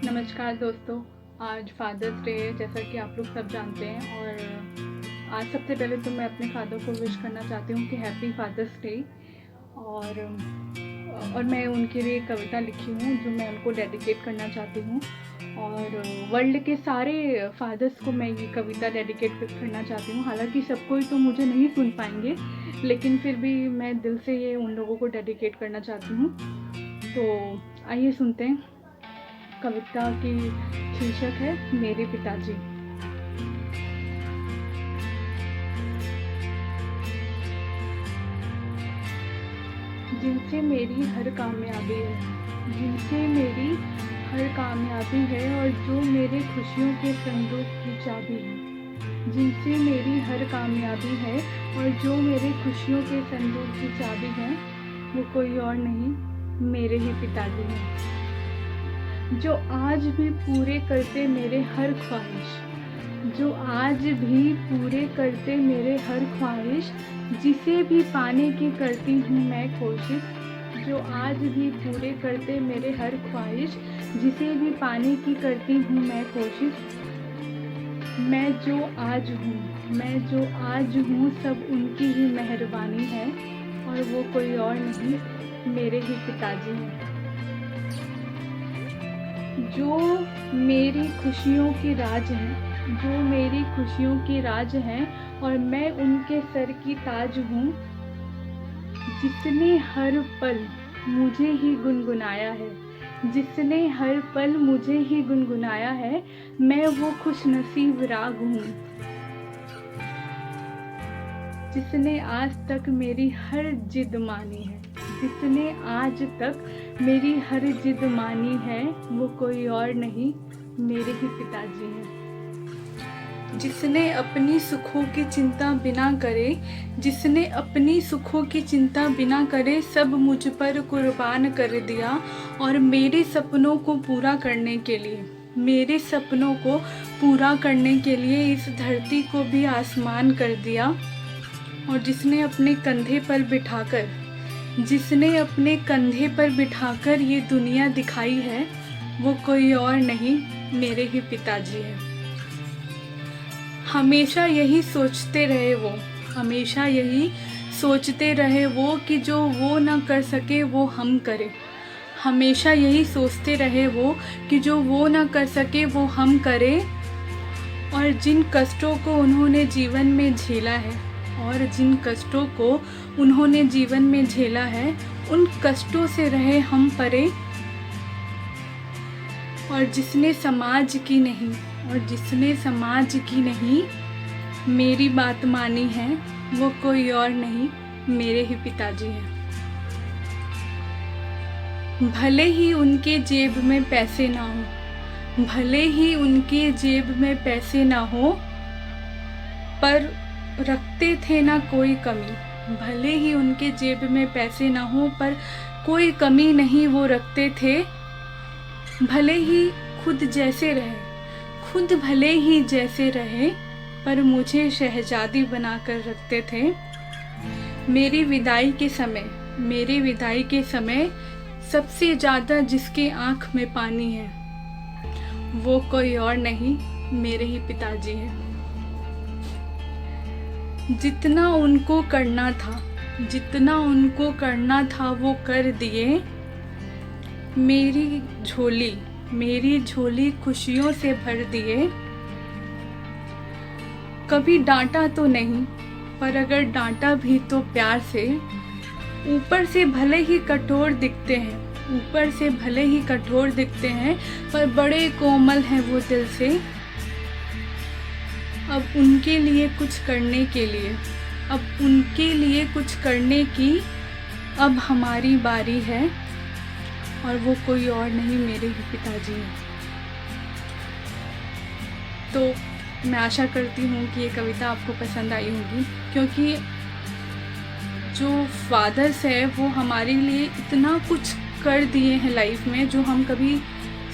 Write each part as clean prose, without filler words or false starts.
नमस्कार दोस्तों। आज फादर्स डे है, जैसा कि आप लोग सब जानते हैं। और आज सबसे पहले तो मैं अपने फादर को विश करना चाहती हूँ कि हैप्पी फादर्स डे। और मैं उनके लिए एक कविता लिखी हूँ जो मैं उनको डेडिकेट करना चाहती हूँ। और वर्ल्ड के सारे फादर्स को मैं ये कविता डेडिकेट करना चाहती हूँ। हालांकि सब कोई तो मुझे नहीं सुन पाएंगे, लेकिन फिर भी मैं दिल से ये उन लोगों को डेडिकेट करना चाहती हूँ। तो आइए सुनते हैं। कविता की शीर्षक है मेरे पिताजी। जिनसे मेरी हर कामयाबी है, जिनसे मेरी हर कामयाबी है, और जो मेरे खुशियों के संदूक की चाबी है। जिनसे मेरी हर कामयाबी है और जो मेरे खुशियों के संदूक की चाबी है, वो कोई और नहीं, मेरे ही पिताजी हैं। जो आज भी पूरे करते मेरे हर ख्वाहिश, जो आज भी पूरे करते मेरे हर ख्वाहिश, जिसे भी पाने की करती हूँ मैं कोशिश। जो आज भी पूरे करते मेरे हर ख्वाहिश, जिसे भी पाने की करती हूँ मैं कोशिश। मैं जो आज हूँ सब उनकी ही मेहरबानी है, और वो कोई और नहीं, मेरे ही पिताजी हैं। जो मेरी खुशियों की राज हैं, जो मेरी खुशियों की राज हैं, और मैं उनके सर की ताज हूँ। जिसने हर पल मुझे ही गुनगुनाया है, जिसने हर पल मुझे ही गुनगुनाया है, मैं वो खुश नसीब राग हूँ। जिसने आज तक मेरी हर जिद मानी है, जिसने आज तक मेरी हर जिद मानी है, वो कोई और नहीं, मेरे ही पिताजी हैं। जिसने अपनी सुखों की चिंता बिना करे, जिसने अपनी सुखों की चिंता बिना करे सब मुझ पर कुर्बान कर दिया, और मेरे सपनों को पूरा करने के लिए, मेरे सपनों को पूरा करने के लिए इस धरती को भी आसमान कर दिया। और जिसने अपने कंधे पर बिठाकर, जिसने अपने कंधे पर बिठाकर ये दुनिया दिखाई है, वो कोई और नहीं, मेरे ही पिताजी हैं। हमेशा यही सोचते रहे वो, हमेशा यही सोचते रहे वो, कि जो वो ना कर सके वो हम करें। हमेशा यही सोचते रहे वो, कि जो वो ना कर सके वो हम करें। और जिन कष्टों को उन्होंने जीवन में झेला है, और जिन कष्टों को उन्होंने जीवन में झेला है, उन कष्टों से रहे हम परे। और जिसने समाज की नहीं, और जिसने समाज की नहीं मेरी बात मानी है, वो कोई और नहीं, मेरे ही पिताजी हैं। भले ही उनके जेब में पैसे ना हो, भले ही उनके जेब में पैसे ना हो, पर रखते थे ना कोई कमी। भले ही उनके जेब में पैसे ना हो, पर कोई कमी नहीं वो रखते थे। भले ही खुद जैसे रहे, खुद भले ही जैसे रहे, पर मुझे शहजादी बनाकर रखते थे। मेरी विदाई के समय, मेरी विदाई के समय सबसे ज़्यादा जिसके आँख में पानी है, वो कोई और नहीं, मेरे ही पिताजी हैं। जितना उनको करना था, जितना उनको करना था वो कर दिए। मेरी झोली खुशियों से भर दिए। कभी डांटा तो नहीं, पर अगर डांटा भी तो प्यार से। ऊपर से भले ही कठोर दिखते हैं, ऊपर से भले ही कठोर दिखते हैं, पर बड़े कोमल हैं वो दिल से। अब उनके लिए कुछ करने के लिए, अब उनके लिए कुछ करने की अब हमारी बारी है, और वो कोई और नहीं, मेरे ही पिताजी हैं। तो मैं आशा करती हूँ कि ये कविता आपको पसंद आई होगी, क्योंकि जो फादर्स है वो हमारे लिए इतना कुछ कर दिए हैं लाइफ में, जो हम कभी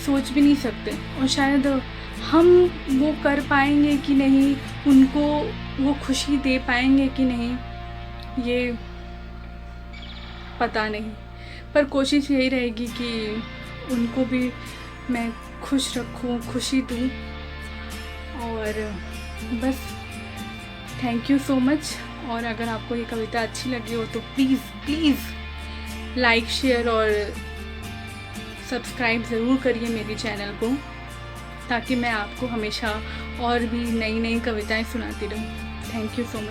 सोच भी नहीं सकते। और शायद हम वो कर पाएंगे कि नहीं, उनको वो खुशी दे पाएंगे कि नहीं, ये पता नहीं। पर कोशिश यही रहेगी कि उनको भी मैं खुश रखूँ, खुशी दूँ। और बस थैंक यू सो मच। और अगर आपको ये कविता अच्छी लगी हो तो प्लीज़ लाइक, शेयर और सब्सक्राइब ज़रूर करिए मेरे चैनल को, ताकि मैं आपको हमेशा और भी नई नई कविताएं सुनाती रहूं। Thank you so much.